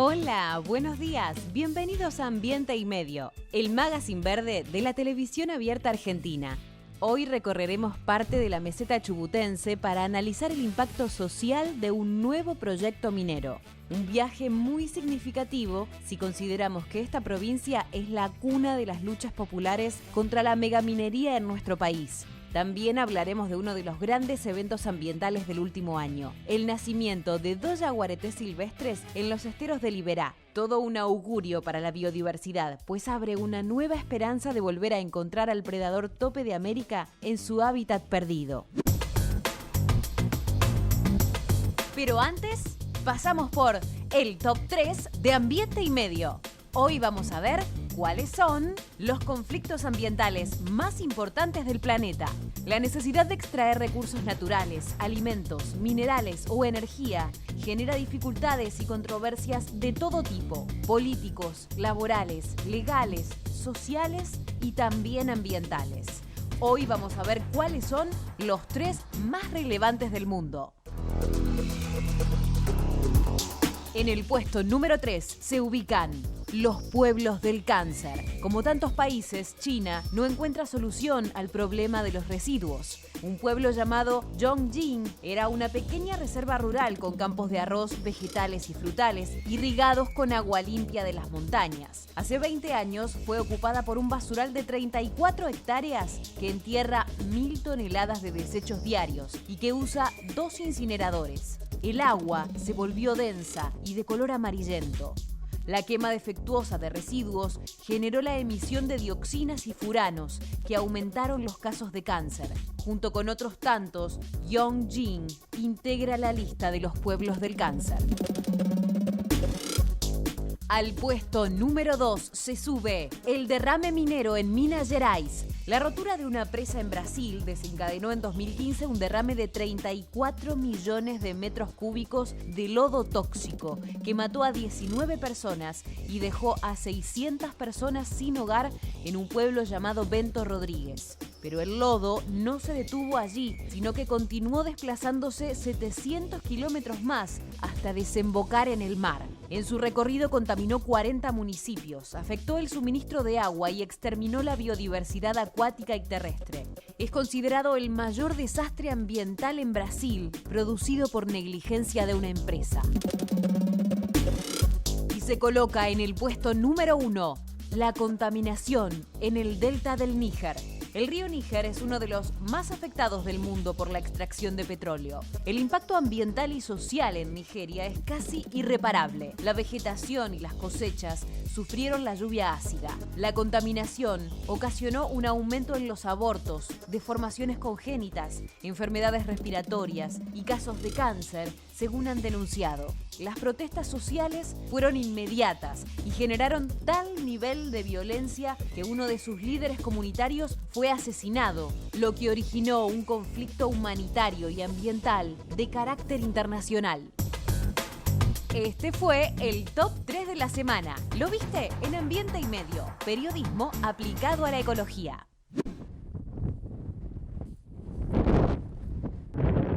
Hola, buenos días. Bienvenidos a Ambiente y Medio, el magazine verde de la televisión abierta argentina. Hoy recorreremos parte de la meseta chubutense para analizar el impacto social de un nuevo proyecto minero. Un viaje muy significativo si consideramos que esta provincia es la cuna de las luchas populares contra la megaminería en nuestro país. También hablaremos de uno de los grandes eventos ambientales del último año, el nacimiento de 2 yaguaretés silvestres en los esteros de Liberá. Todo un augurio para la biodiversidad, pues abre una nueva esperanza de volver a encontrar al predador tope de América en su hábitat perdido. Pero antes, pasamos por el top 3 de Ambiente y Medio. Hoy vamos a ver cuáles son los conflictos ambientales más importantes del planeta. La necesidad de extraer recursos naturales, alimentos, minerales o energía genera dificultades y controversias de todo tipo: políticos, laborales, legales, sociales y también ambientales. Hoy vamos a ver cuáles son los 3 más relevantes del mundo. En el puesto número 3 se ubican los pueblos del cáncer. Como tantos países, China no encuentra solución al problema de los residuos. Un pueblo llamado Yongjing era una pequeña reserva rural con campos de arroz, vegetales y frutales, irrigados con agua limpia de las montañas. Hace 20 años fue ocupada por un basural de 34 hectáreas que entierra 1.000 toneladas de desechos diarios y que usa 2 incineradores. El agua se volvió densa y de color amarillento. La quema defectuosa de residuos generó la emisión de dioxinas y furanos que aumentaron los casos de cáncer. Junto con otros tantos, Yongjing integra la lista de los pueblos del cáncer. Al puesto número 2 se sube el derrame minero en Minas Gerais. La rotura de una presa en Brasil desencadenó en 2015 un derrame de 34 millones de metros cúbicos de lodo tóxico que mató a 19 personas y dejó a 600 personas sin hogar en un pueblo llamado Bento Rodríguez. Pero el lodo no se detuvo allí, sino que continuó desplazándose 700 kilómetros más hasta desembocar en el mar. En su recorrido contaminó 40 municipios, afectó el suministro de agua y exterminó la biodiversidad acuática y terrestre. Es considerado el mayor desastre ambiental en Brasil, producido por negligencia de una empresa. Y se coloca en el puesto número 1, la contaminación en el delta del Níger. El río Níger es uno de los más afectados del mundo por la extracción de petróleo. El impacto ambiental y social en Nigeria es casi irreparable. La vegetación y las cosechas sufrieron la lluvia ácida. La contaminación ocasionó un aumento en los abortos, deformaciones congénitas, enfermedades respiratorias y casos de cáncer, según han denunciado. Las protestas sociales fueron inmediatas y generaron tal nivel de violencia que uno de sus líderes comunitarios fue asesinado, lo que originó un conflicto humanitario y ambiental de carácter internacional. Este fue el top 3 de la semana. ¿Lo viste? En Ambiente y Medio, periodismo aplicado a la ecología.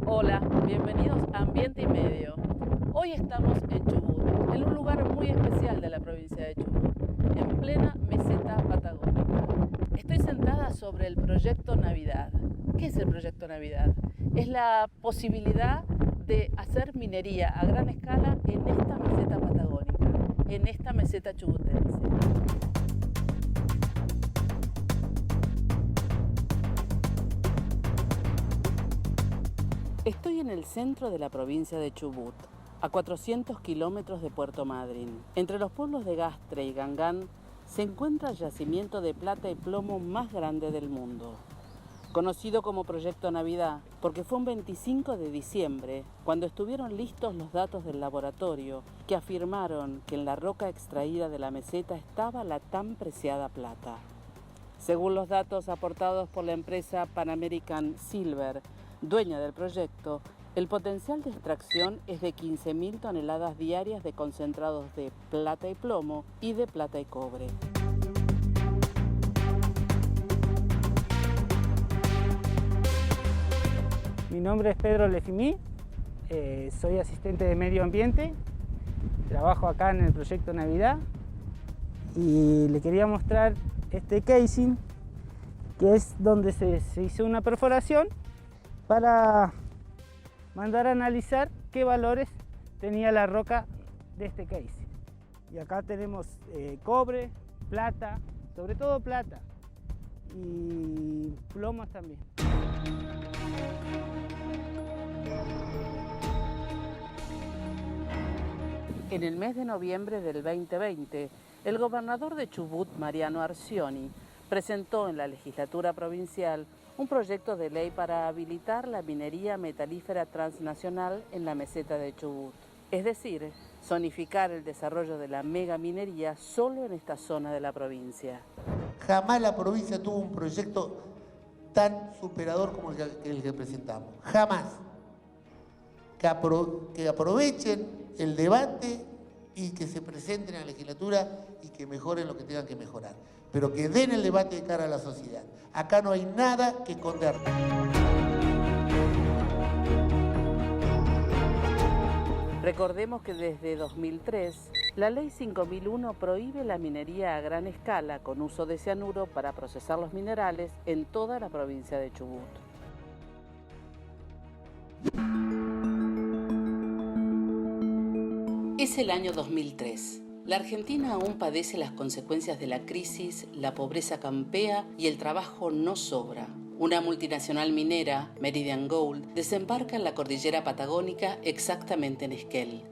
Hola, bienvenidos a Ambiente y Medio. Hoy estamos en Chubut, en un lugar muy especial de la provincia de Chubut, en plena meseta patagónica. Estoy sentada sobre el Proyecto Navidad. ¿Qué es el Proyecto Navidad? Es la posibilidad de hacer minería a gran escala en esta meseta patagónica, en esta meseta chubutense. Estoy en el centro de la provincia de Chubut, a 400 kilómetros de Puerto Madryn. Entre los pueblos de Gastre y Gangán se encuentra el yacimiento de plata y plomo más grande del mundo. Conocido como Proyecto Navidad, porque fue un 25 de diciembre cuando estuvieron listos los datos del laboratorio que afirmaron que en la roca extraída de la meseta estaba la tan preciada plata. Según los datos aportados por la empresa Pan American Silver, dueña del proyecto, el potencial de extracción es de 15.000 toneladas diarias de concentrados de plata y plomo y de plata y cobre. Mi nombre es Pedro Lefimí, soy asistente de medio ambiente trabajo acá en el proyecto Navidad y le quería mostrar este casing, que es donde se hizo una perforación para mandar a analizar qué valores tenía la roca de este casing. Y acá tenemos cobre, plata, sobre todo plata, y plomos también. En el mes de noviembre del 2020, el gobernador de Chubut, Mariano Arcioni, presentó en la legislatura provincial un proyecto de ley para habilitar la minería metalífera transnacional en la meseta de Chubut. Es decir, zonificar el desarrollo de la megaminería solo en esta zona de la provincia. Jamás la provincia tuvo un proyecto tan superador como el que presentamos. Jamás. Que aprovechen el debate y que se presenten en la legislatura y que mejoren lo que tengan que mejorar. Pero que den el debate de cara a la sociedad. Acá no hay nada que esconder. Recordemos que desde 2003, la Ley 5001 prohíbe la minería a gran escala con uso de cianuro para procesar los minerales en toda la provincia de Chubut. Es el año 2003. La Argentina aún padece las consecuencias de la crisis, la pobreza campea y el trabajo no sobra. Una multinacional minera, Meridian Gold, desembarca en la cordillera patagónica, exactamente en Esquel.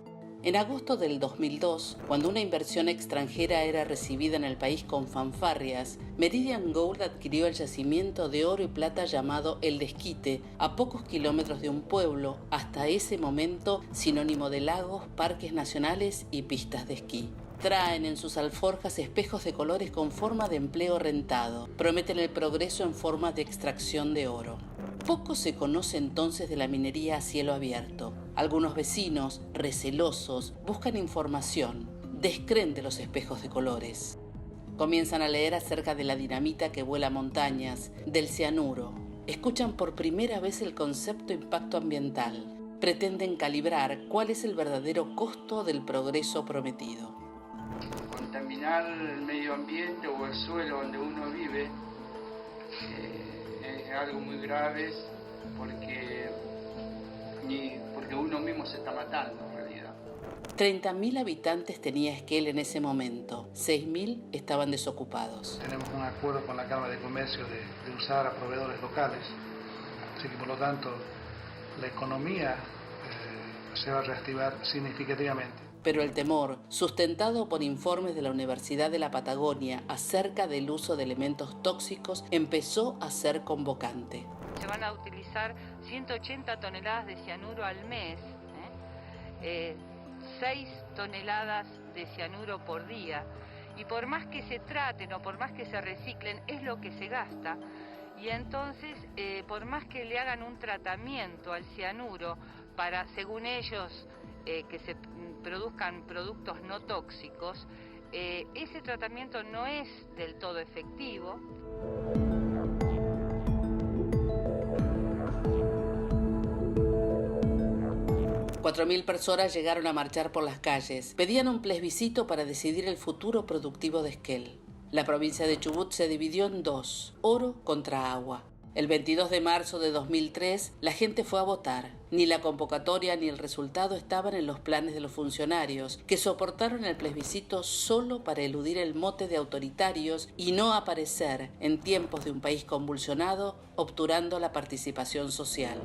En agosto del 2002, cuando una inversión extranjera era recibida en el país con fanfarrias, Meridian Gold adquirió el yacimiento de oro y plata llamado El Desquite, a pocos kilómetros de un pueblo, hasta ese momento sinónimo de lagos, parques nacionales y pistas de esquí. Traen en sus alforjas espejos de colores con forma de empleo rentado. Prometen el progreso en forma de extracción de oro. Poco se conoce entonces de la minería a cielo abierto. Algunos vecinos, recelosos, buscan información. Descreen de los espejos de colores. Comienzan a leer acerca de la dinamita que vuela montañas, del cianuro. Escuchan por primera vez el concepto impacto ambiental. Pretenden calibrar cuál es el verdadero costo del progreso prometido. Contaminar el medio ambiente o el suelo donde uno vive es algo muy grave porque uno mismo se está matando en realidad. 30.000 habitantes tenía Esquel en ese momento, 6.000 estaban desocupados. Tenemos un acuerdo con la Cámara de Comercio de usar a proveedores locales, así que por lo tanto la economía se va a reactivar significativamente. Pero el temor, sustentado por informes de la Universidad de la Patagonia acerca del uso de elementos tóxicos, empezó a ser convocante. Se van a utilizar 180 toneladas de cianuro al mes, 6 toneladas de cianuro por día. Y por más que se traten o por más que se reciclen, es lo que se gasta. Y entonces, por más que le hagan un tratamiento al cianuro para, según ellos, que se produzcan productos no tóxicos, ese tratamiento no es del todo efectivo. $4.000 personas llegaron a marchar por las calles. Pedían un plebiscito para decidir el futuro productivo de Esquel. La provincia de Chubut se dividió en dos, oro contra agua. El 22 de marzo de 2003, la gente fue a votar. Ni la convocatoria ni el resultado estaban en los planes de los funcionarios, que soportaron el plebiscito solo para eludir el mote de autoritarios y no aparecer, en tiempos de un país convulsionado, obturando la participación social.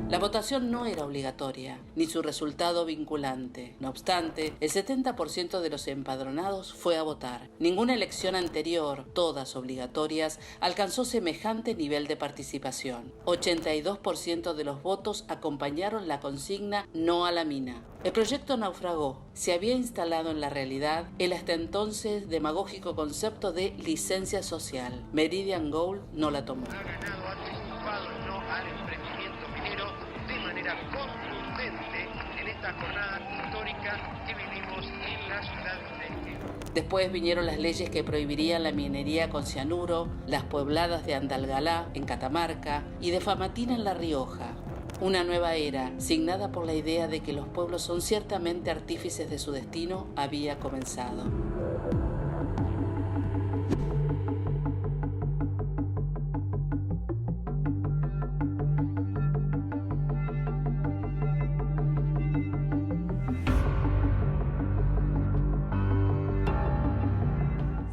La votación no era obligatoria, ni su resultado vinculante. No obstante, el 70% de los empadronados fue a votar. Ninguna elección anterior, todas obligatorias, alcanzó semejante nivel de participación. 82% de los votos acompañaron la consigna no a la mina. El proyecto naufragó. Se había instalado en la realidad el hasta entonces demagógico concepto de licencia social. Meridian Gold no la tomó. Contundente en esta jornada histórica que vivimos en la ciudad de Esquel. Después vinieron las leyes que prohibirían la minería con cianuro, las puebladas de Andalgalá en Catamarca y de Famatina en La Rioja. Una nueva era, signada por la idea de que los pueblos son ciertamente artífices de su destino, había comenzado.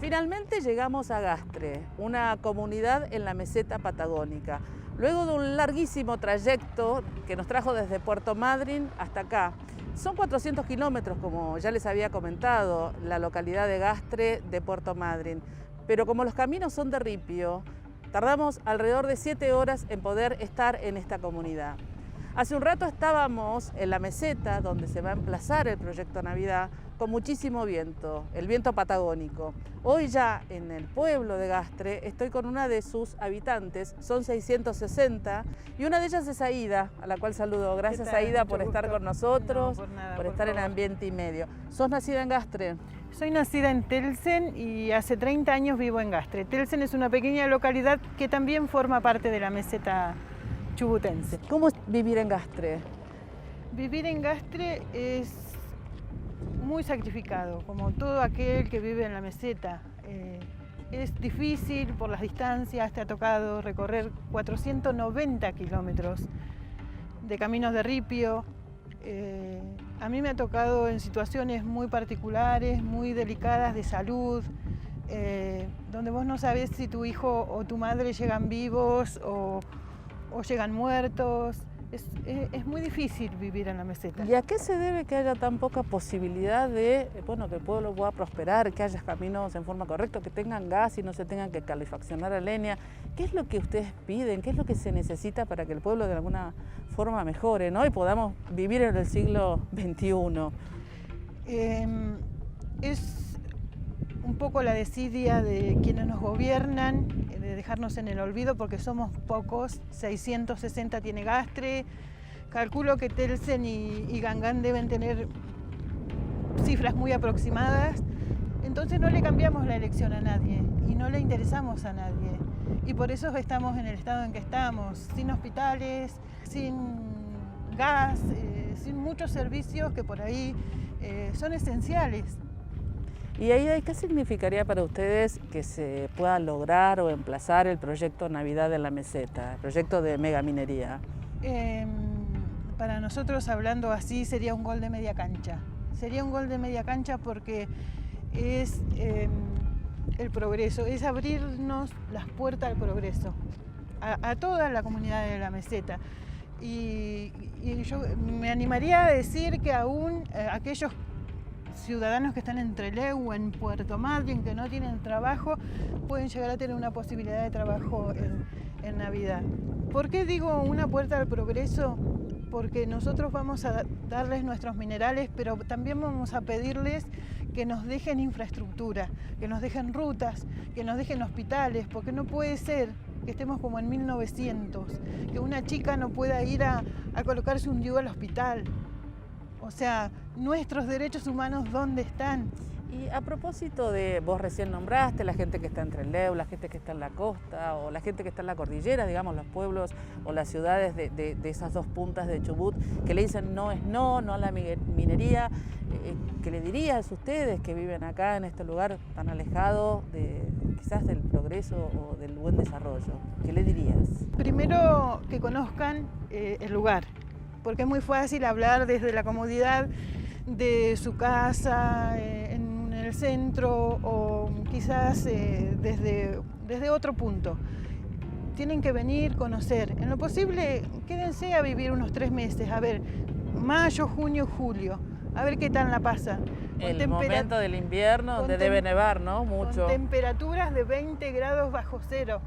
Finalmente llegamos a Gastre, una comunidad en la meseta patagónica. Luego de un larguísimo trayecto que nos trajo desde Puerto Madryn hasta acá. Son 400 kilómetros, como ya les había comentado, la localidad de Gastre de Puerto Madryn. Pero como los caminos son de ripio, tardamos alrededor de 7 horas en poder estar en esta comunidad. Hace un rato estábamos en la meseta donde se va a emplazar el proyecto Navidad con muchísimo viento, el viento patagónico. Hoy ya en el pueblo de Gastre estoy con una de sus habitantes, son 660 y una de ellas es Aida, a la cual saludo. Gracias Aida por estar con nosotros, no, por nada, por estar en Ambiente y Medio. ¿Sos nacida en Gastre? Soy nacida en Telsen y hace 30 años vivo en Gastre. Telsen es una pequeña localidad que también forma parte de la meseta chubutense. ¿Cómo es vivir en Gastre? Vivir en Gastre es muy sacrificado, como todo aquel que vive en la meseta. Es difícil por las distancias, te ha tocado recorrer 490 kilómetros de caminos de ripio. A mí me ha tocado en situaciones muy particulares, muy delicadas de salud, donde vos no sabés si tu hijo o tu madre llegan vivos o llegan muertos. Es muy difícil vivir en la meseta. ¿Y a qué se debe que haya tan poca posibilidad de que el pueblo pueda prosperar, que haya caminos en forma correcta, que tengan gas y no se tengan que calefaccionar a leña? ¿Qué es lo que ustedes piden? ¿Qué es lo que se necesita para que el pueblo de alguna forma mejore, ¿no? Y podamos vivir en el siglo XXI? Es un poco la desidia de quienes nos gobiernan, de dejarnos en el olvido porque somos pocos. 660 tiene Gastre, calculo que Telsen y Gangán deben tener cifras muy aproximadas, entonces no le cambiamos la elección a nadie y no le interesamos a nadie y por eso estamos en el estado en que estamos, sin hospitales, sin gas, sin muchos servicios que por ahí son esenciales. ¿Y ahí qué significaría para ustedes que se pueda lograr o emplazar el proyecto Navidad en la Meseta, el proyecto de megaminería? Para nosotros, hablando así, sería un gol de media cancha. Sería un gol de media cancha porque es el progreso, es abrirnos las puertas al progreso, a toda la comunidad de la Meseta. Y yo me animaría a decir que aún aquellos ciudadanos que están en Trelew o en Puerto Madryn, que no tienen trabajo, pueden llegar a tener una posibilidad de trabajo en Navidad. ¿Por qué digo una puerta al progreso? Porque nosotros vamos a darles nuestros minerales, pero también vamos a pedirles que nos dejen infraestructura, que nos dejen rutas, que nos dejen hospitales, porque no puede ser que estemos como en 1900, que una chica no pueda ir a colocarse un DIU al hospital. O sea, nuestros derechos humanos, ¿dónde están? Y a propósito de, vos recién nombraste, la gente que está en Trelew, la gente que está en la costa o la gente que está en la cordillera, digamos, los pueblos o las ciudades de esas dos puntas de Chubut, que le dicen no es no a la minería, ¿qué le dirías a ustedes que viven acá en este lugar tan alejado quizás del progreso o del buen desarrollo? ¿Qué le dirías? Primero, que conozcan el lugar, porque es muy fácil hablar desde la comodidad de su casa, en el centro o quizás desde otro punto. Tienen que venir, conocer. En lo posible, quédense a vivir unos 3 meses, a ver, mayo, junio, julio, a ver qué tal la pasan. El momento del invierno donde debe nevar, ¿no? Mucho. Con temperaturas de 20 grados bajo cero.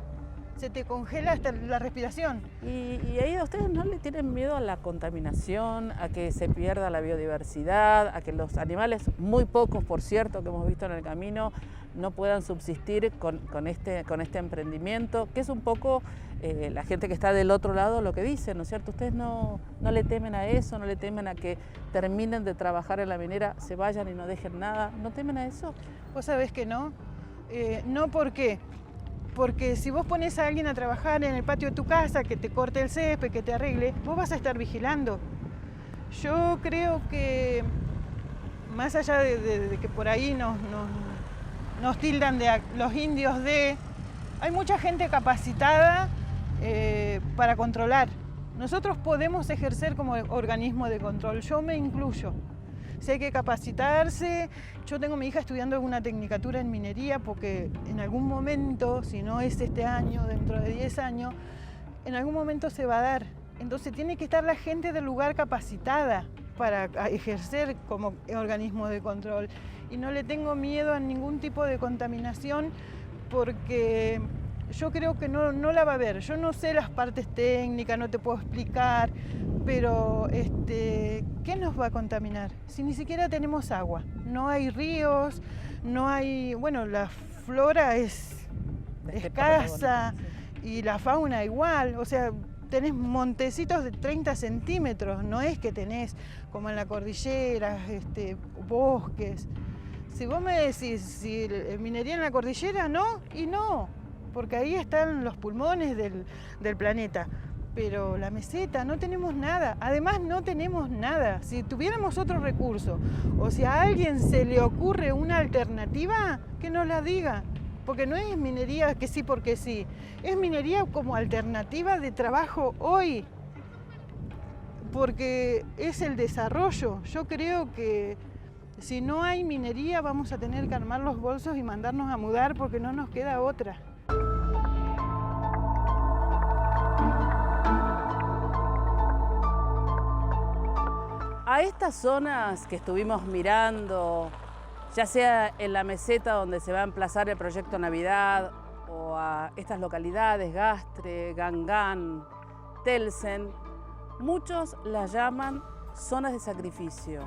Se te congela hasta la respiración. Y ahí ustedes no le tienen miedo a la contaminación, a que se pierda la biodiversidad, a que los animales, muy pocos por cierto, que hemos visto en el camino, no puedan subsistir con este emprendimiento, que es un poco la gente que está del otro lado lo que dice, ¿no es cierto? Ustedes no le temen a eso, no le temen a que terminen de trabajar en la minera, se vayan y no dejen nada, ¿no temen a eso? Vos sabés que no, no porque Porque si vos pones a alguien a trabajar en el patio de tu casa, que te corte el césped, que te arregle, vos vas a estar vigilando. Yo creo que, más allá de que por ahí nos tildan de los indios hay mucha gente capacitada para controlar. Nosotros podemos ejercer como organismo de control, yo me incluyo. Si hay que capacitarse, yo tengo a mi hija estudiando una tecnicatura en minería porque en algún momento, si no es este año, dentro de 10 años, en algún momento se va a dar. Entonces tiene que estar la gente del lugar capacitada para ejercer como organismo de control. Y no le tengo miedo a ningún tipo de contaminación porque yo creo que no la va a haber. Yo no sé las partes técnicas, no te puedo explicar, pero ¿qué nos va a contaminar? Si ni siquiera tenemos agua, no hay ríos, no hay... Bueno, la flora es escasa y la fauna igual, o sea, tenés montecitos de 30 centímetros, no es que tenés como en la cordillera, bosques. Si vos me decís, si minería en la cordillera, no, y no, porque ahí están los pulmones del planeta. Pero la meseta, no tenemos nada, además no tenemos nada. Si tuviéramos otro recurso, o si a alguien se le ocurre una alternativa, que nos la diga. Porque no es minería que sí porque sí, es minería como alternativa de trabajo hoy. Porque es el desarrollo. Yo creo que si no hay minería vamos a tener que armar los bolsos y mandarnos a mudar porque no nos queda otra. A estas zonas que estuvimos mirando, ya sea en la meseta donde se va a emplazar el proyecto Navidad o a estas localidades, Gastre, Gangán, Telsen, muchos las llaman zonas de sacrificio.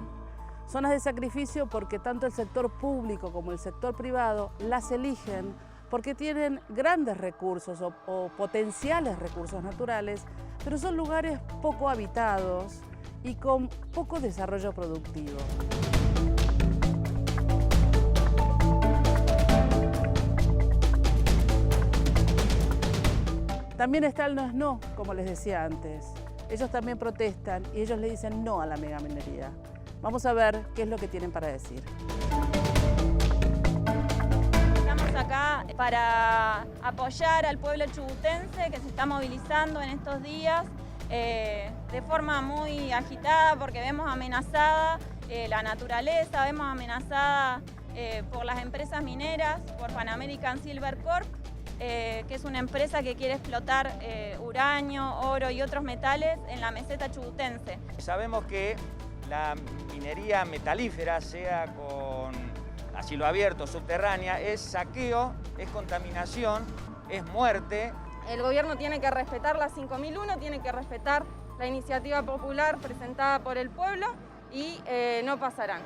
Zonas de sacrificio porque tanto el sector público como el sector privado las eligen porque tienen grandes recursos o potenciales recursos naturales, pero son lugares poco habitados y con poco desarrollo productivo. También está el no, como les decía antes. Ellos también protestan y ellos le dicen no a la megaminería. Vamos a ver qué es lo que tienen para decir. Estamos acá para apoyar al pueblo chubutense que se está movilizando en estos días de forma muy agitada porque vemos amenazada la naturaleza, vemos amenazada por las empresas mineras, por Pan American Silver Corp, que es una empresa que quiere explotar uranio, oro y otros metales en la meseta chubutense. Sabemos que la minería metalífera, sea con a cielo abierto, subterránea, es saqueo, es contaminación, es muerte. El gobierno tiene que respetar la 5001, tiene que respetar la iniciativa popular presentada por el pueblo y no pasarán.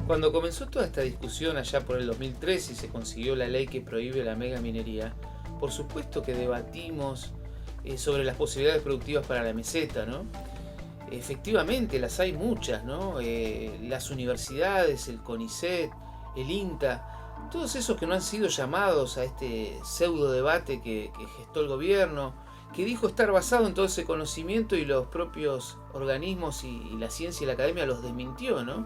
Cuando comenzó toda esta discusión allá por el 2013 y se consiguió la ley que prohíbe la megaminería, por supuesto que debatimos sobre las posibilidades productivas para la meseta, ¿no? Efectivamente, las hay muchas, ¿no? Las universidades, el CONICET, el INTA, todos esos que no han sido llamados a este pseudo debate que gestó el gobierno, que dijo estar basado en todo ese conocimiento y los propios organismos y la ciencia y la academia los desmintió, ¿no?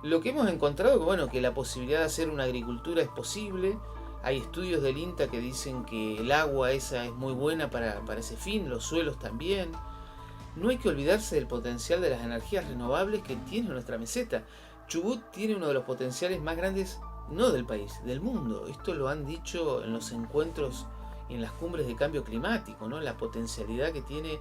Lo que hemos encontrado es bueno, que la posibilidad de hacer una agricultura es posible. Hay estudios del INTA que dicen que el agua esa es muy buena para ese fin, los suelos también. No hay que olvidarse del potencial de las energías renovables que tiene nuestra meseta. Chubut tiene uno de los potenciales más grandes, no del país, del mundo. Esto lo han dicho en los encuentros y en las cumbres de cambio climático, ¿no? La potencialidad que tiene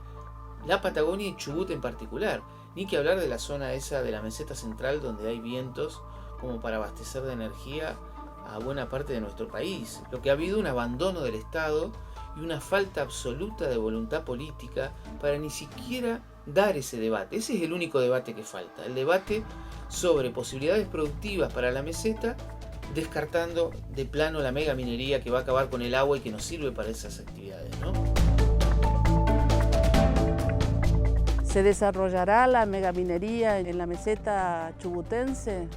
la Patagonia y Chubut en particular. Ni que hablar de la zona esa de la meseta central donde hay vientos como para abastecer de energía a buena parte de nuestro país. Lo que ha habido un abandono del Estado y una falta absoluta de voluntad política para ni siquiera dar ese debate. Ese es el único debate que falta, el debate sobre posibilidades productivas para la meseta, descartando de plano la megaminería que va a acabar con el agua y que nos sirve para esas actividades, ¿no? ¿Se desarrollará la megaminería en la meseta chubutense?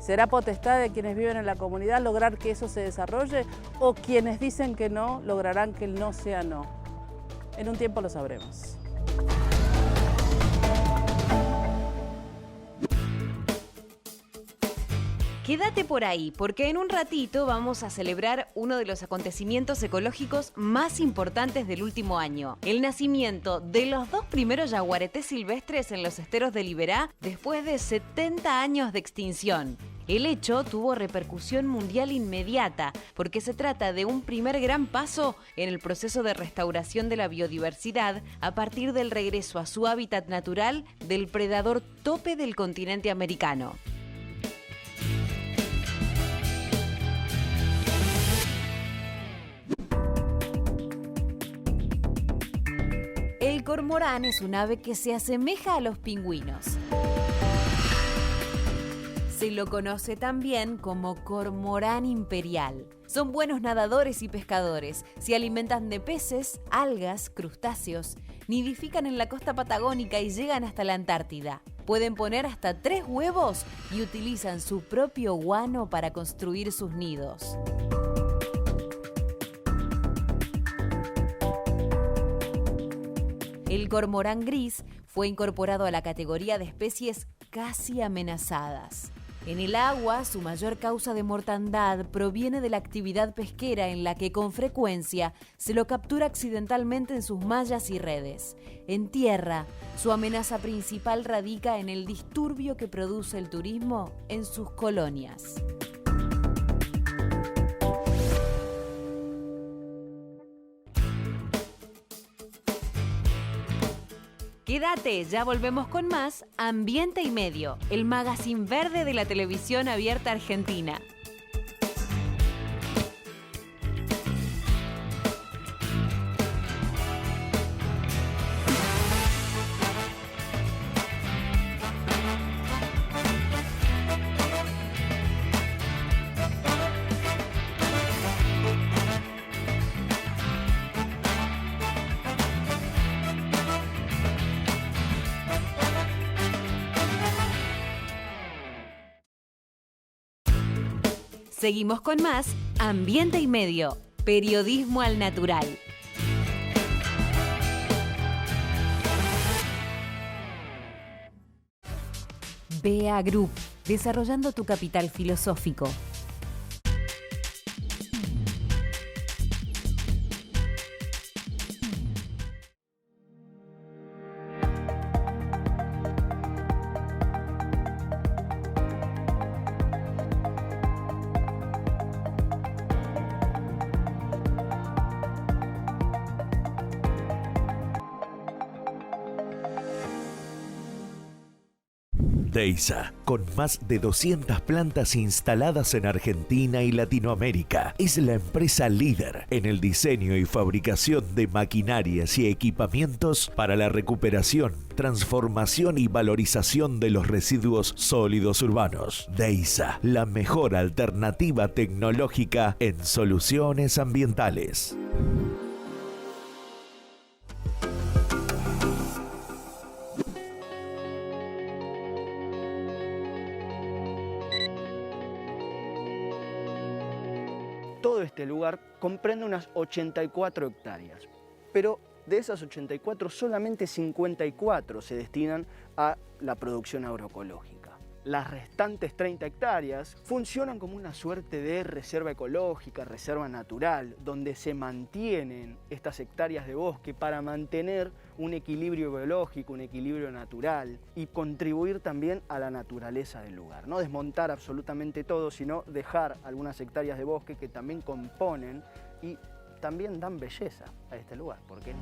¿Será potestad de quienes viven en la comunidad lograr que eso se desarrolle? ¿O quienes dicen que no, lograrán que el no sea no? En un tiempo lo sabremos. Quédate por ahí, porque en un ratito vamos a celebrar uno de los acontecimientos ecológicos más importantes del último año. El nacimiento de los 2 primeros yaguaretés silvestres en los esteros de Liberá después de 70 años de extinción. El hecho tuvo repercusión mundial inmediata, porque se trata de un primer gran paso en el proceso de restauración de la biodiversidad a partir del regreso a su hábitat natural del predador tope del continente americano. El cormorán es un ave que se asemeja a los pingüinos. Se lo conoce también como cormorán imperial. Son buenos nadadores y pescadores. Se alimentan de peces, algas, crustáceos. Nidifican en la costa patagónica y llegan hasta la Antártida. Pueden poner hasta 3 huevos y utilizan su propio guano para construir sus nidos. El cormorán gris fue incorporado a la categoría de especies casi amenazadas. En el agua, su mayor causa de mortandad proviene de la actividad pesquera en la que con frecuencia se lo captura accidentalmente en sus mallas y redes. En tierra, su amenaza principal radica en el disturbio que produce el turismo en sus colonias. Quédate, ya volvemos con más Ambiente y Medio, el magazine verde de la televisión abierta argentina. Seguimos con más Ambiente y Medio, periodismo al natural. BA Group, desarrollando tu capital filosófico. Deiza, con más de 200 plantas instaladas en Argentina y Latinoamérica, es la empresa líder en el diseño y fabricación de maquinarias y equipamientos para la recuperación, transformación y valorización de los residuos sólidos urbanos. Deiza, la mejor alternativa tecnológica en soluciones ambientales. Todo este lugar comprende unas 84 hectáreas, pero de esas 84 solamente 54 se destinan a la producción agroecológica. Las restantes 30 hectáreas funcionan como una suerte de reserva ecológica, reserva natural, donde se mantienen estas hectáreas de bosque para mantener un equilibrio biológico, un equilibrio natural y contribuir también a la naturaleza del lugar. No desmontar absolutamente todo, sino dejar algunas hectáreas de bosque que también componen y también dan belleza a este lugar. ¿Por qué no?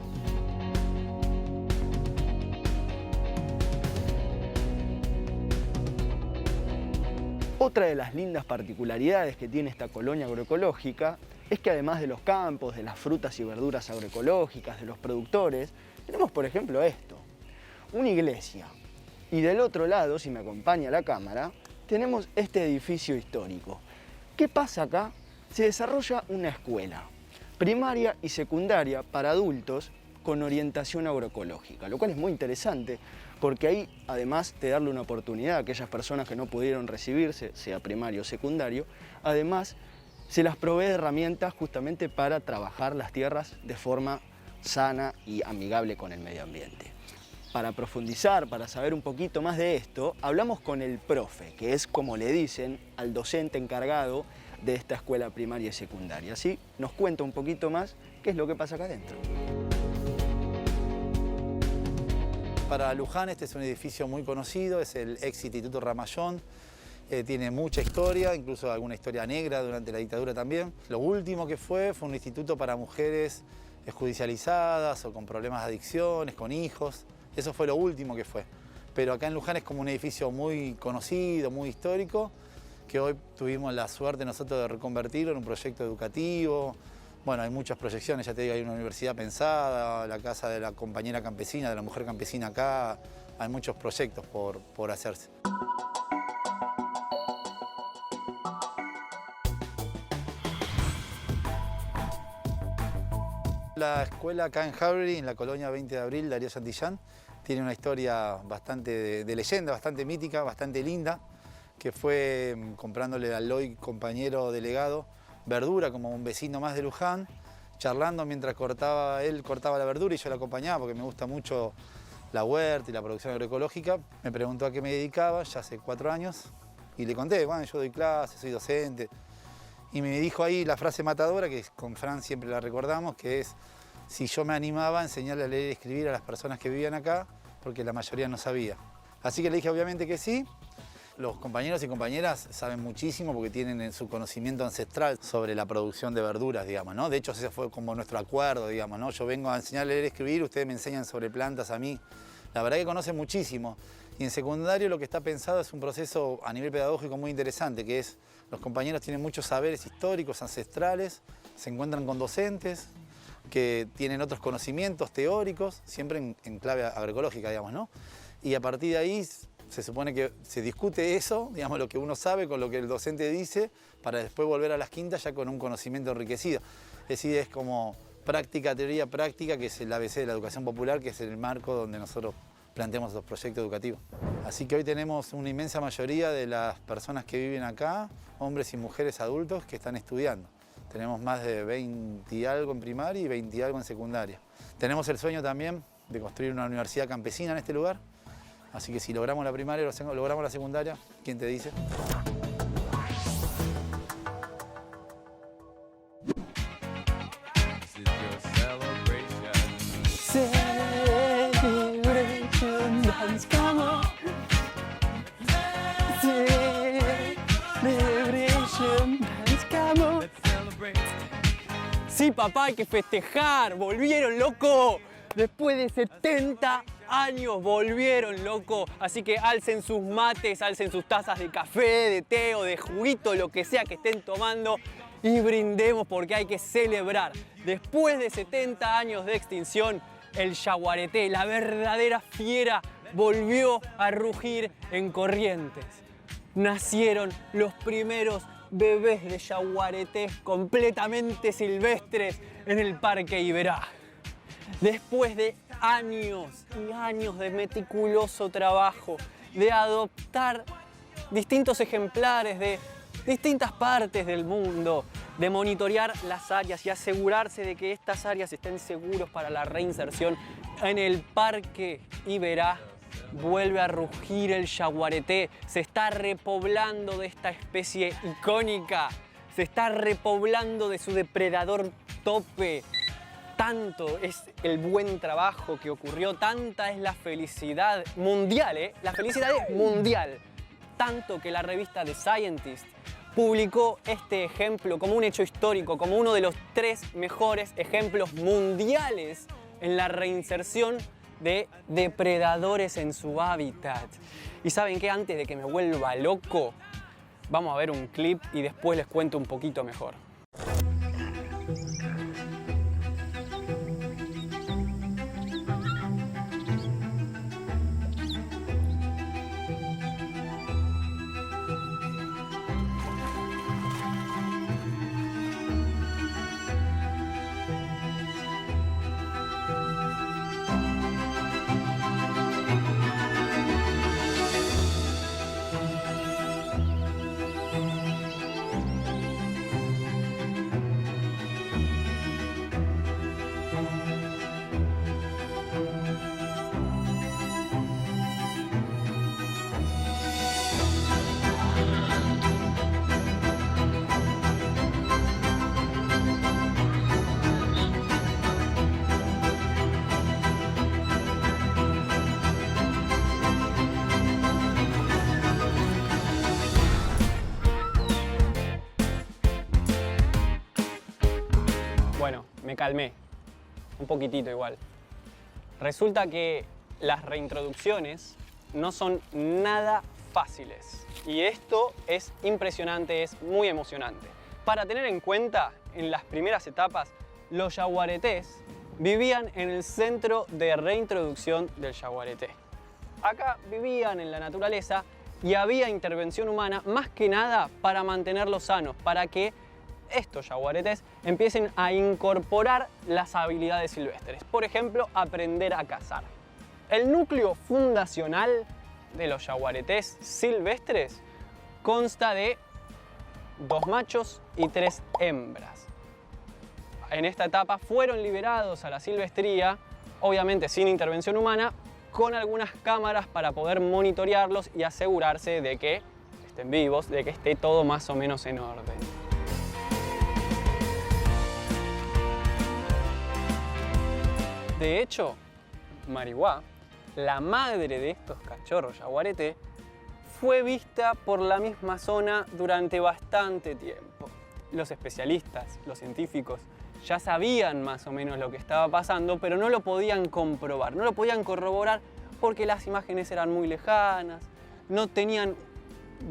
Otra de las lindas particularidades que tiene esta colonia agroecológica es que además de los campos, de las frutas y verduras agroecológicas, de los productores, tenemos por ejemplo esto, una iglesia. Y del otro lado, si me acompaña la cámara, tenemos este edificio histórico. ¿Qué pasa acá? Se desarrolla una escuela primaria y secundaria para adultos con orientación agroecológica, lo cual es muy interesante porque ahí, además de darle una oportunidad a aquellas personas que no pudieron recibirse, sea primario o secundario, además se las provee de herramientas justamente para trabajar las tierras de forma sana y amigable con el medio ambiente. Para profundizar, para saber un poquito más de esto, hablamos con el profe, que es, como le dicen, al docente encargado de esta escuela primaria y secundaria. Así nos cuenta un poquito más qué es lo que pasa acá adentro. Para Luján este es un edificio muy conocido, es el ex Instituto Ramayón. Tiene mucha historia, incluso alguna historia negra durante la dictadura también. Lo último que fue un instituto para mujeres judicializadas o con problemas de adicciones, con hijos. Eso fue lo último que fue. Pero acá en Luján es como un edificio muy conocido, muy histórico, que hoy tuvimos la suerte nosotros de reconvertirlo en un proyecto educativo. Bueno, hay muchas proyecciones, ya te digo, hay una universidad pensada, la casa de la compañera campesina, de la mujer campesina acá. Hay muchos proyectos por hacerse. La escuela acá en Harbury, en la colonia 20 de abril, Darío Santillán, tiene una historia bastante de leyenda, bastante mítica, bastante linda, que fue comprándole al hoy compañero delegado verdura como un vecino más de Luján, charlando mientras él cortaba la verdura y yo la acompañaba porque me gusta mucho la huerta y la producción agroecológica. Me preguntó a qué me dedicaba, ya hace 4 años, y le conté, bueno, yo doy clases, soy docente. Y me dijo ahí la frase matadora, que con Fran siempre la recordamos, que es si yo me animaba a enseñarle a leer y escribir a las personas que vivían acá, porque la mayoría no sabía. Así que le dije obviamente que sí. Los compañeros y compañeras saben muchísimo porque tienen su conocimiento ancestral sobre la producción de verduras, digamos, ¿no? De hecho, ese fue como nuestro acuerdo, digamos, ¿no? Yo vengo a enseñarle a leer y escribir, ustedes me enseñan sobre plantas a mí. La verdad que conocen muchísimo. Y en secundario lo que está pensado es un proceso a nivel pedagógico muy interesante, que es los compañeros tienen muchos saberes históricos, ancestrales, se encuentran con docentes que tienen otros conocimientos teóricos, siempre en clave agroecológica, digamos, ¿no? Y a partir de ahí se supone que se discute eso, digamos, lo que uno sabe con lo que el docente dice, para después volver a las quintas ya con un conocimiento enriquecido. Es decir, es como práctica, teoría, práctica, que es el ABC de la educación popular, que es el marco donde nosotros planteamos los proyectos educativos. Así que hoy tenemos una inmensa mayoría de las personas que viven acá, hombres y mujeres adultos, que están estudiando. Tenemos más de 20 y algo en primaria y 20 y algo en secundaria. Tenemos el sueño también de construir una universidad campesina en este lugar. Así que si logramos la primaria, logramos la secundaria, ¿quién te dice? Celebration dance, come on. Celebration dance, come on. Sí, papá, hay que festejar. Volvieron, loco. Después de 70 años volvieron, loco. Así que alcen sus mates, alcen sus tazas de café, de té o de juguito, lo que sea que estén tomando, y brindemos porque hay que celebrar. Después de 70 años de extinción, el yaguareté, la verdadera fiera, volvió a rugir en Corrientes. Nacieron los primeros bebés de yaguaretés completamente silvestres en el Parque Iberá. Después de años y años de meticuloso trabajo, de adoptar distintos ejemplares de distintas partes del mundo, de monitorear las áreas y asegurarse de que estas áreas estén seguros para la reinserción, en el Parque Iberá vuelve a rugir el yaguareté. Se está repoblando de esta especie icónica, se está repoblando de su depredador tope. Tanto es el buen trabajo que ocurrió, tanta es la felicidad mundial, La felicidad es mundial. Tanto que la revista The Scientist publicó este ejemplo como un hecho histórico, como uno de los 3 mejores ejemplos mundiales en la reinserción de depredadores en su hábitat. Y ¿saben qué? Antes de que me vuelva loco, vamos a ver un clip y después les cuento un poquito mejor. me calmé, un poquitito igual. Resulta que las reintroducciones no son nada fáciles y esto es impresionante, es muy emocionante. Para tener en cuenta, en las primeras etapas, los yaguaretés vivían en el centro de reintroducción del yaguareté. Acá vivían en la naturaleza y había intervención humana más que nada para mantenerlos sanos, para que estos yaguaretés empiecen a incorporar las habilidades silvestres. Por ejemplo, aprender a cazar. El núcleo fundacional de los yaguaretés silvestres consta de 2 machos y 3 hembras. En esta etapa fueron liberados a la silvestría, obviamente sin intervención humana, con algunas cámaras para poder monitorearlos y asegurarse de que estén vivos, de que esté todo más o menos en orden. De hecho, Marihuá, la madre de estos cachorros yaguareté, fue vista por la misma zona durante bastante tiempo. Los especialistas, los científicos, ya sabían más o menos lo que estaba pasando, pero no lo podían comprobar, no lo podían corroborar porque las imágenes eran muy lejanas, no tenían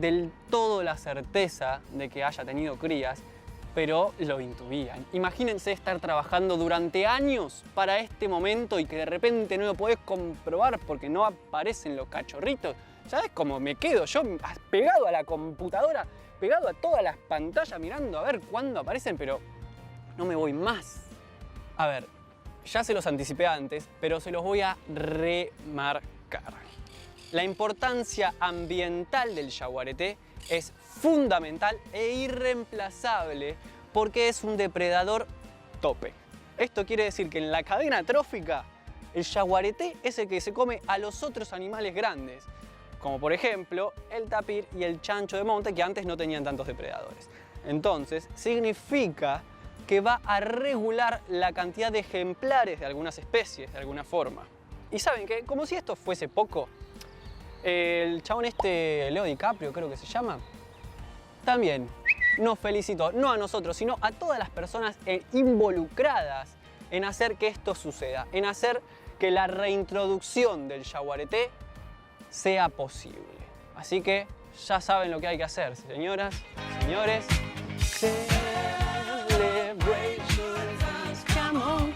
del todo la certeza de que haya tenido crías, pero lo intuían. Imagínense estar trabajando durante años para este momento y que de repente no lo podés comprobar porque no aparecen los cachorritos. ¿Sabes cómo me quedo yo pegado a la computadora, pegado a todas las pantallas mirando a ver cuándo aparecen, pero no me voy más? A ver, ya se los anticipé antes, pero se los voy a remarcar. La importancia ambiental del yaguareté es fundamental e irreemplazable porque es un depredador tope. Esto quiere decir que en la cadena trófica el yaguareté es el que se come a los otros animales grandes, como por ejemplo el tapir y el chancho de monte, que antes no tenían tantos depredadores. Entonces significa que va a regular la cantidad de ejemplares de algunas especies de alguna forma. Y saben que, como si esto fuese poco, el chabón Leo DiCaprio creo que se llama, también nos felicitó, no a nosotros, sino a todas las personas involucradas en hacer que esto suceda, en hacer que la reintroducción del yaguareté sea posible. Así que ya saben lo que hay que hacer, señoras, señores. Come on.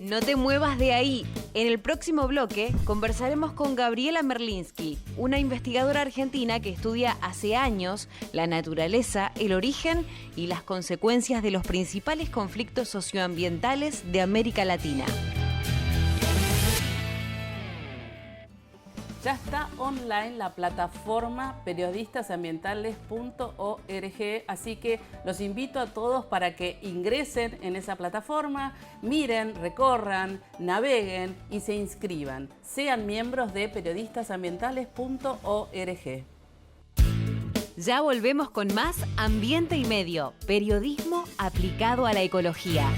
No te muevas de ahí. En el próximo bloque conversaremos con Gabriela Merlinsky, una investigadora argentina que estudia hace años la naturaleza, el origen y las consecuencias de los principales conflictos socioambientales de América Latina. Ya está online la plataforma periodistasambientales.org, así que los invito a todos para que ingresen en esa plataforma, miren, recorran, naveguen y se inscriban. Sean miembros de periodistasambientales.org. Ya volvemos con más Ambiente y Medio, periodismo aplicado a la ecología.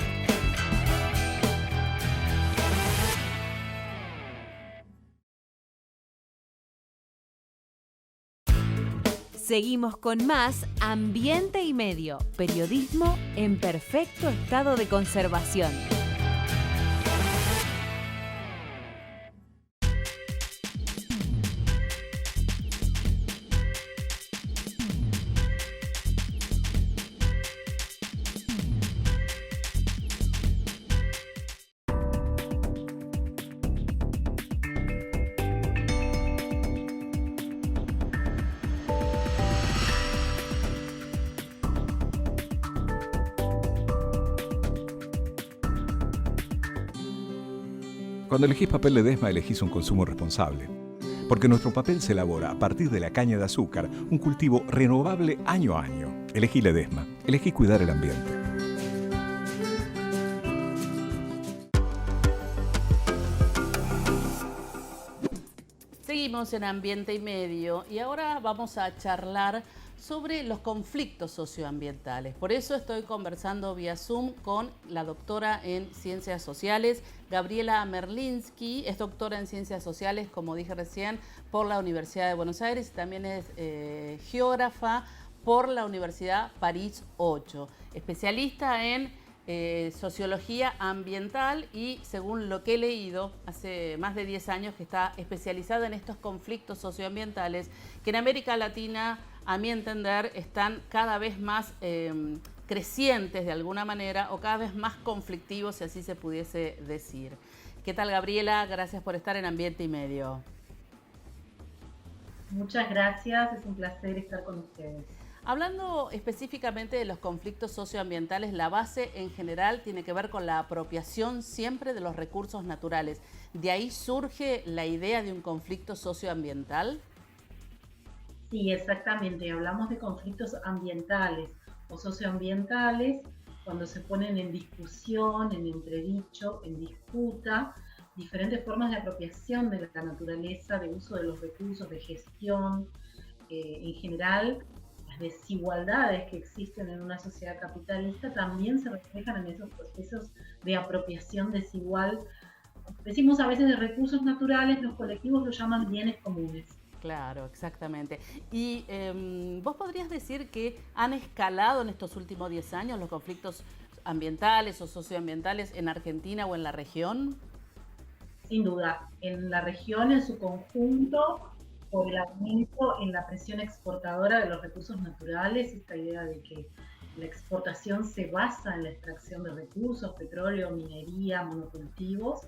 Seguimos con más Ambiente y Medio, periodismo en perfecto estado de conservación. Cuando elegís papel Ledesma, elegís un consumo responsable. Porque nuestro papel se elabora a partir de la caña de azúcar, un cultivo renovable año a año. Elegí Ledesma, elegí cuidar el ambiente. Seguimos Seguimos en Ambiente y Medio y ahora vamos a charlar sobre los conflictos socioambientales. Por eso estoy conversando vía Zoom con la doctora en Ciencias Sociales, Gabriela Merlinski. Es doctora en Ciencias Sociales, como dije recién, por la Universidad de Buenos Aires y también es geógrafa por la Universidad París 8. Especialista en sociología ambiental y, según lo que he leído, hace más de 10 años que está especializada en estos conflictos socioambientales que en América Latina, a mi entender, están cada vez más crecientes de alguna manera o cada vez más conflictivos, si así se pudiese decir. ¿Qué tal, Gabriela? Gracias por estar en Ambiente y Medio. Muchas gracias, es un placer estar con ustedes. Hablando específicamente de los conflictos socioambientales, la base en general tiene que ver con la apropiación siempre de los recursos naturales. ¿De ahí surge la idea de un conflicto socioambiental? Sí, exactamente. Hablamos de conflictos ambientales o socioambientales cuando se ponen en discusión, en entredicho, en disputa, diferentes formas de apropiación de la naturaleza, de uso de los recursos, de gestión, en general. Desigualdades que existen en una sociedad capitalista también se reflejan en esos procesos de apropiación desigual. Decimos a veces de recursos naturales, los colectivos lo llaman bienes comunes. Claro, exactamente. ¿Y vos podrías decir que han escalado en estos últimos 10 años los conflictos ambientales o socioambientales en Argentina o en la región? Sin duda, en la región en su conjunto, por el aumento en la presión exportadora de los recursos naturales, esta idea de que la exportación se basa en la extracción de recursos, petróleo, minería, monocultivos,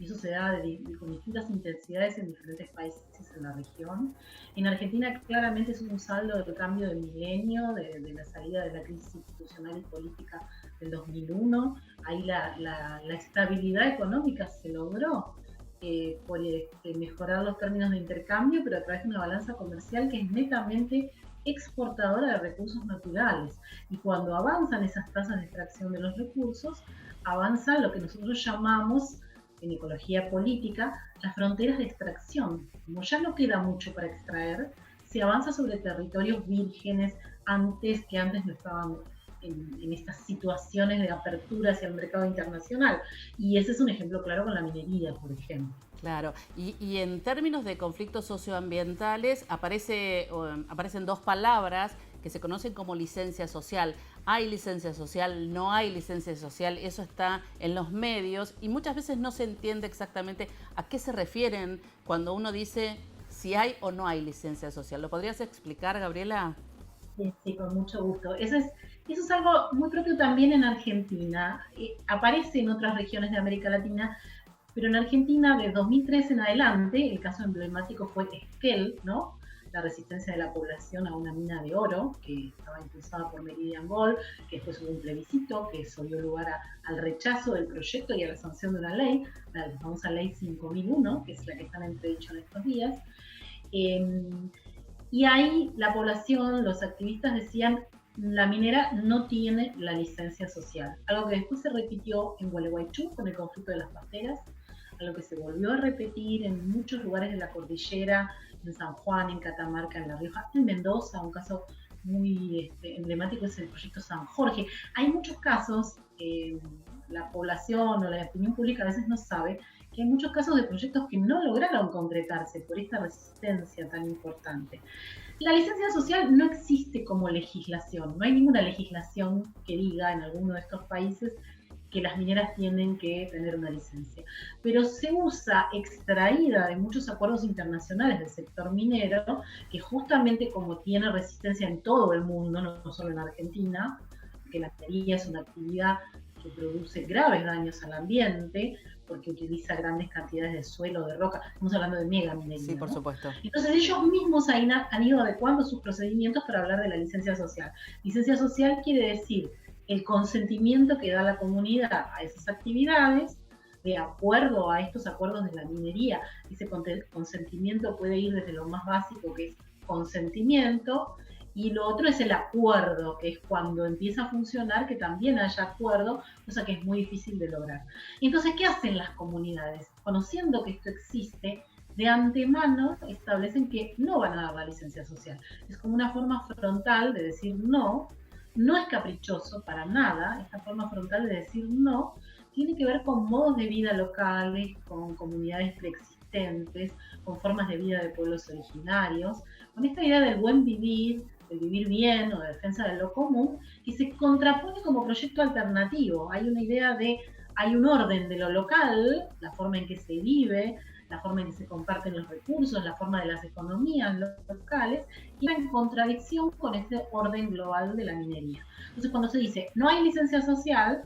y eso se da con distintas intensidades en diferentes países en la región. En Argentina claramente es un saldo del cambio del milenio, de la salida de la crisis institucional y política del 2001. Ahí la estabilidad económica se logró por mejorar los términos de intercambio, pero a través de una balanza comercial que es netamente exportadora de recursos naturales. Y cuando avanzan esas tasas de extracción de los recursos, avanzan lo que nosotros llamamos en ecología política las fronteras de extracción. Como ya no queda mucho para extraer, se avanza sobre territorios vírgenes que antes no estaban en estas situaciones de apertura hacia el mercado internacional. Y ese es un ejemplo claro con la minería, por ejemplo. Claro, y en términos de conflictos socioambientales aparecen dos palabras que se conocen como licencia social. Hay licencia social, no hay licencia social, eso está en los medios y muchas veces no se entiende exactamente a qué se refieren cuando uno dice si hay o no hay licencia social. ¿Lo podrías explicar, Gabriela? Sí, con mucho gusto. Eso es algo muy propio también en Argentina. Aparece en otras regiones de América Latina, pero en Argentina de 2003 en adelante, el caso emblemático fue Esquel, ¿no? La resistencia de la población a una mina de oro que estaba impulsada por Meridian Gold, que después hubo un plebiscito que eso dio lugar al rechazo del proyecto y a la sanción de una ley, la famosa ley 5001, que es la que está en entredicho en estos días. Y ahí la población, los activistas decían, la minera no tiene la licencia social. Algo que después se repitió en Gualeguaychú con el conflicto de las pasteras, algo que se volvió a repetir en muchos lugares de la cordillera, en San Juan, en Catamarca, en La Rioja, en Mendoza. Un caso muy emblemático es el proyecto San Jorge. Hay muchos casos, la población o la opinión pública a veces no sabe, que hay muchos casos de proyectos que no lograron concretarse por esta resistencia tan importante. La licencia social no existe como legislación, no hay ninguna legislación que diga en alguno de estos países que las mineras tienen que tener una licencia, pero se usa extraída de muchos acuerdos internacionales del sector minero, que justamente como tiene resistencia en todo el mundo, no solo en Argentina, que la minería es una actividad que produce graves daños al ambiente, porque utiliza grandes cantidades de suelo, de roca, estamos hablando de megaminería. Sí, por supuesto. Entonces ellos mismos han ido adecuando sus procedimientos para hablar de la licencia social. Licencia social quiere decir el consentimiento que da la comunidad a esas actividades, de acuerdo a estos acuerdos de la minería. Ese consentimiento puede ir desde lo más básico, que es consentimiento, y lo otro es el acuerdo, que es cuando empieza a funcionar, que también haya acuerdo, cosa que es muy difícil de lograr. Entonces, ¿qué hacen las comunidades? Conociendo que esto existe, de antemano establecen que no van a dar la licencia social. Es como una forma frontal de decir no, no es caprichoso para nada, esta forma frontal de decir no tiene que ver con modos de vida locales, con comunidades preexistentes, con formas de vida de pueblos originarios, con esta idea del buen vivir, del vivir bien o de defensa de lo común, que se contrapone como proyecto alternativo. Hay una idea de, hay un orden de lo local, la forma en que se vive, la forma en que se comparten los recursos, la forma de las economías locales, y va en contradicción con ese orden global de la minería. Entonces, cuando se dice no hay licencia social,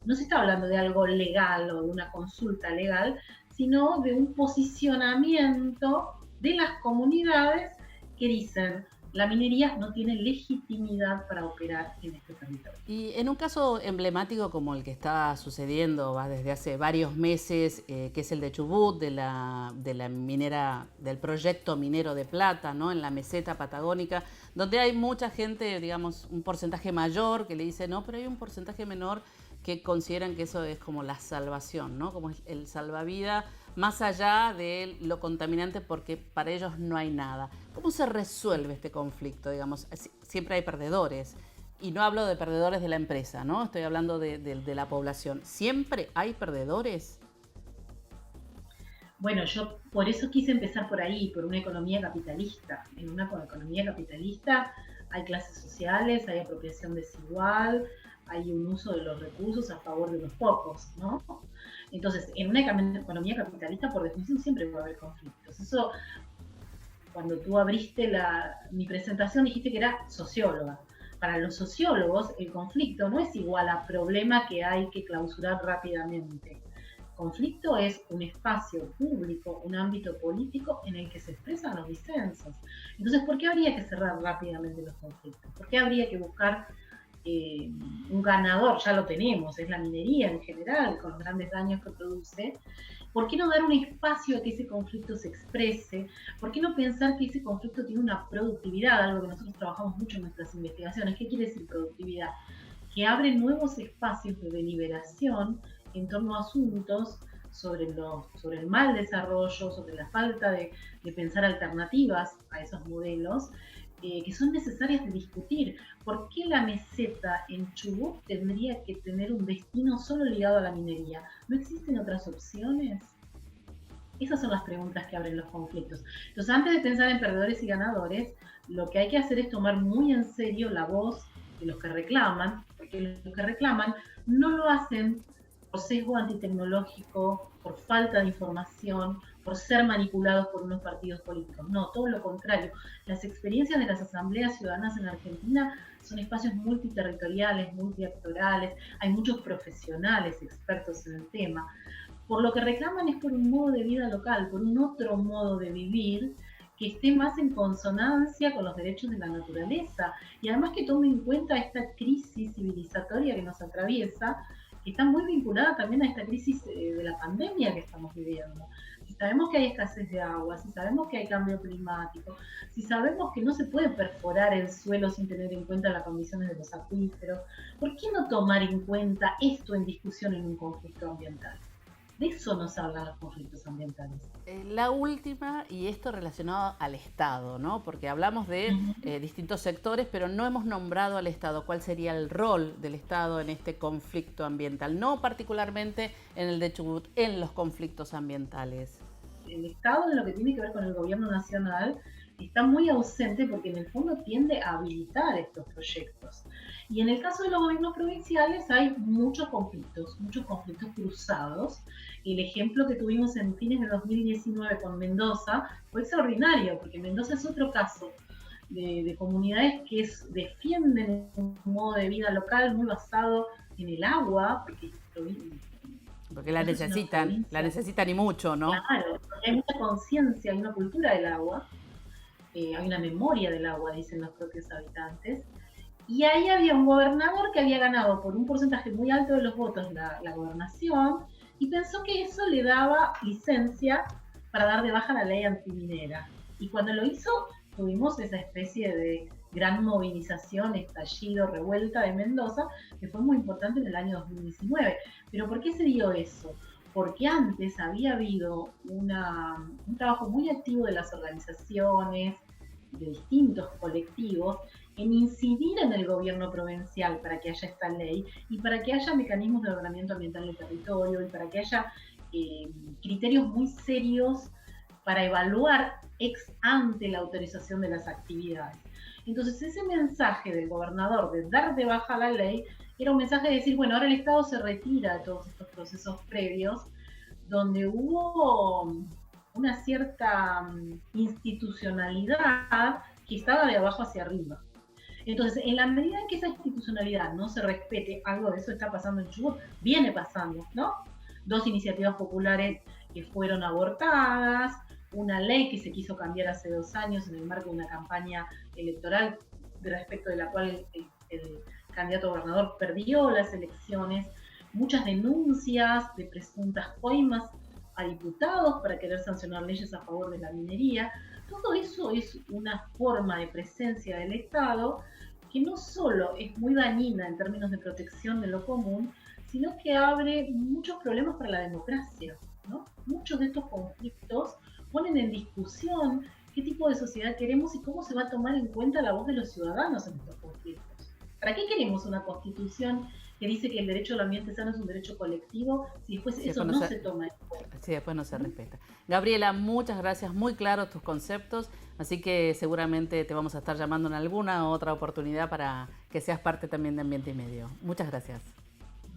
no se está hablando de algo legal o de una consulta legal, sino de un posicionamiento de las comunidades que dicen la minería no tiene legitimidad para operar en este territorio. Y en un caso emblemático como el que está sucediendo desde hace varios meses, que es el de Chubut, de la minera, del proyecto minero de plata, ¿no? En la meseta patagónica, donde hay mucha gente, digamos, un porcentaje mayor que le dice no, pero hay un porcentaje menor que consideran que eso es como la salvación, ¿no? Como el salvavidas, más allá de lo contaminante, porque para ellos no hay nada. ¿Cómo se resuelve este conflicto? Digamos, siempre hay perdedores, y no hablo de perdedores de la empresa, ¿no? Estoy hablando de la población. ¿Siempre hay perdedores? Bueno, yo por eso quise empezar por ahí, por una economía capitalista. En una economía capitalista hay clases sociales, hay apropiación desigual, hay un uso de los recursos a favor de los pocos, ¿no? Entonces, en una economía capitalista, por definición, siempre va a haber conflictos. Eso, cuando tú abriste mi presentación, dijiste que era socióloga. Para los sociólogos, el conflicto no es igual a problema que hay que clausurar rápidamente. Conflicto es un espacio público, un ámbito político en el que se expresan los disensos. Entonces, ¿por qué habría que cerrar rápidamente los conflictos? ¿Por qué habría que buscar un ganador? Ya lo tenemos, es la minería en general, con los grandes daños que produce. ¿Por qué no dar un espacio a que ese conflicto se exprese? ¿Por qué no pensar que ese conflicto tiene una productividad? Algo que nosotros trabajamos mucho en nuestras investigaciones. ¿Qué quiere decir productividad? Que abre nuevos espacios de deliberación en torno a asuntos sobre el mal desarrollo, sobre la falta de pensar alternativas a esos modelos, que son necesarias de discutir. ¿Por qué la meseta en Chubut tendría que tener un destino solo ligado a la minería? ¿No existen otras opciones? Esas son las preguntas que abren los conflictos. Entonces, antes de pensar en perdedores y ganadores, lo que hay que hacer es tomar muy en serio la voz de los que reclaman, porque los que reclaman no lo hacen por sesgo antitecnológico, por falta de información, por ser manipulados por unos partidos políticos. No, todo lo contrario. Las experiencias de las asambleas ciudadanas en Argentina son espacios multiterritoriales, multiactorales, hay muchos profesionales expertos en el tema. Por lo que reclaman es por un modo de vida local, por un otro modo de vivir que esté más en consonancia con los derechos de la naturaleza y además que tome en cuenta esta crisis civilizatoria que nos atraviesa, que está muy vinculada también a esta crisis de la pandemia que estamos viviendo. Si sabemos que hay escasez de agua, si sabemos que hay cambio climático, si sabemos que no se puede perforar el suelo sin tener en cuenta las condiciones de los acuíferos, ¿por qué no tomar en cuenta esto en discusión en un conflicto ambiental? De eso nos hablan los conflictos ambientales. La última, y esto relacionado al Estado, ¿no? Porque hablamos de distintos sectores, pero no hemos nombrado al Estado. ¿Cuál sería el rol del Estado en este conflicto ambiental? No particularmente en el de Chubut, en los conflictos ambientales. El Estado, en lo que tiene que ver con el gobierno nacional, está muy ausente porque en el fondo tiende a habilitar estos proyectos. Y en el caso de los gobiernos provinciales hay muchos conflictos cruzados. El ejemplo que tuvimos en fines de 2019 con Mendoza fue extraordinario, porque Mendoza es otro caso de comunidades que defienden un modo de vida local muy basado en el agua, porque la necesitan y mucho, ¿no? Claro, hay mucha conciencia, hay una cultura del agua, hay una memoria del agua, dicen los propios habitantes. Y ahí había un gobernador que había ganado por un porcentaje muy alto de los votos la gobernación y pensó que eso le daba licencia para dar de baja la ley antiminera. Y cuando lo hizo, tuvimos esa especie de gran movilización, estallido, revuelta de Mendoza, que fue muy importante en el año 2019. ¿Pero por qué se dio eso? porque antes había habido un trabajo muy activo de las organizaciones, de distintos colectivos, en incidir en el gobierno provincial para que haya esta ley y para que haya mecanismos de ordenamiento ambiental del territorio y para que haya criterios muy serios para evaluar ex ante la autorización de las actividades. Entonces ese mensaje del gobernador de dar de baja la ley era un mensaje de decir, bueno, ahora el Estado se retira de todos estos procesos previos, donde hubo una cierta institucionalidad que estaba de abajo hacia arriba. Entonces, en la medida en que esa institucionalidad no se respete, algo de eso está pasando en Chubut, viene pasando, ¿no? 2 iniciativas populares que fueron abortadas, una ley que se quiso cambiar hace 2 años en el marco de una campaña electoral respecto de la cual el candidato a gobernador perdió las elecciones, muchas denuncias de presuntas coimas a diputados para querer sancionar leyes a favor de la minería. Todo eso es una forma de presencia del Estado que no solo es muy dañina en términos de protección de lo común, sino que abre muchos problemas para la democracia, ¿no? Muchos de estos conflictos ponen en discusión qué tipo de sociedad queremos y cómo se va a tomar en cuenta la voz de los ciudadanos en estos conflictos. ¿Para qué queremos una constitución que dice que el derecho al ambiente sano es un derecho colectivo si después eso no se toma en cuenta? Sí, después no se respeta. Gabriela, muchas gracias, muy claros tus conceptos, así que seguramente te vamos a estar llamando en alguna otra oportunidad para que seas parte también de Ambiente y Medio. Muchas gracias.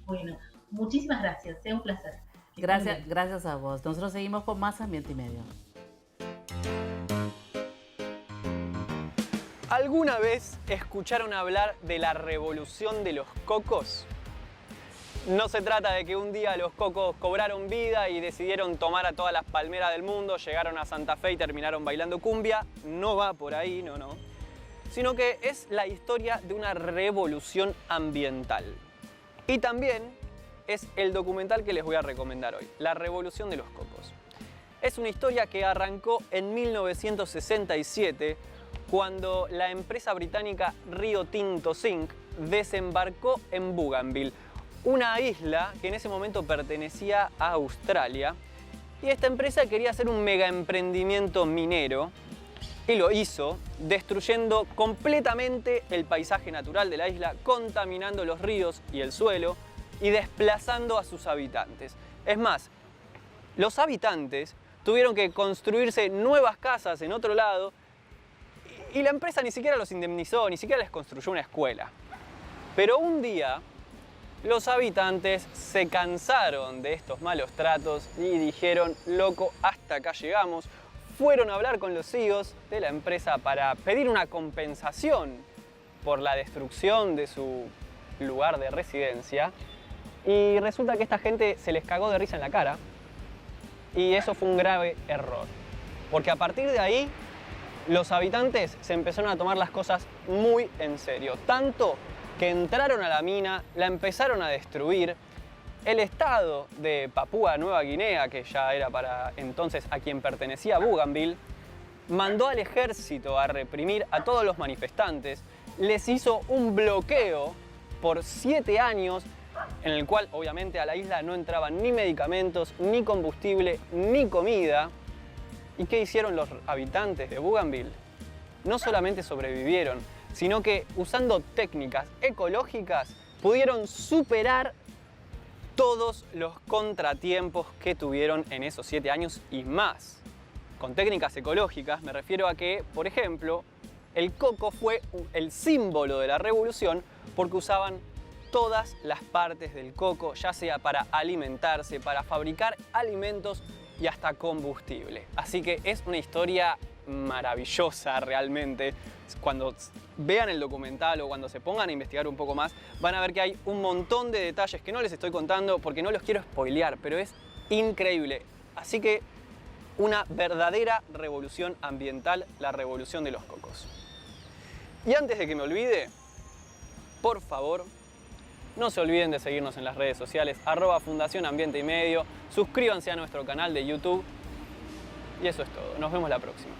Bueno, muchísimas gracias, sea un placer. Gracias a vos. Nosotros seguimos con más Ambiente y Medio. ¿Alguna vez escucharon hablar de la revolución de los cocos? No se trata de que un día los cocos cobraron vida y decidieron tomar a todas las palmeras del mundo, llegaron a Santa Fe y terminaron bailando cumbia. No va por ahí, no. Sino que es la historia de una revolución ambiental. Y también es el documental que les voy a recomendar hoy, La Revolución de los Cocos. Es una historia que arrancó en 1967, cuando la empresa británica Rio Tinto Zinc desembarcó en Bougainville, una isla que en ese momento pertenecía a Australia, y esta empresa quería hacer un mega emprendimiento minero y lo hizo destruyendo completamente el paisaje natural de la isla, contaminando los ríos y el suelo y desplazando a sus habitantes. Es más, los habitantes tuvieron que construirse nuevas casas en otro lado y la empresa ni siquiera los indemnizó, ni siquiera les construyó una escuela. Pero un día los habitantes se cansaron de estos malos tratos y dijeron, loco, hasta acá llegamos. Fueron a hablar con los CEOs de la empresa para pedir una compensación por la destrucción de su lugar de residencia. Y resulta que esta gente se les cagó de risa en la cara. Y eso fue un grave error. Porque a partir de ahí, los habitantes se empezaron a tomar las cosas muy en serio. Tanto que entraron a la mina, la empezaron a destruir. El estado de Papúa Nueva Guinea, que ya era para entonces a quien pertenecía Bougainville, mandó al ejército a reprimir a todos los manifestantes, les hizo un bloqueo por 7 años, en el cual obviamente a la isla no entraban ni medicamentos, ni combustible, ni comida. ¿Y qué hicieron los habitantes de Bougainville? No solamente sobrevivieron, sino que usando técnicas ecológicas pudieron superar todos los contratiempos que tuvieron en esos 7 años y más. Con técnicas ecológicas me refiero a que, por ejemplo, el coco fue el símbolo de la revolución porque usaban todas las partes del coco, ya sea para alimentarse, para fabricar alimentos y hasta combustible. Así que es una historia maravillosa realmente. Cuando vean el documental o cuando se pongan a investigar un poco más, van a ver que hay un montón de detalles que no les estoy contando porque no los quiero spoilear, pero es increíble. Así que una verdadera revolución ambiental, la revolución de los cocos. Y antes de que me olvide, por favor, no se olviden de seguirnos en las redes sociales, @Fundación Ambiente y Medio, suscríbanse a nuestro canal de YouTube y eso es todo. Nos vemos la próxima.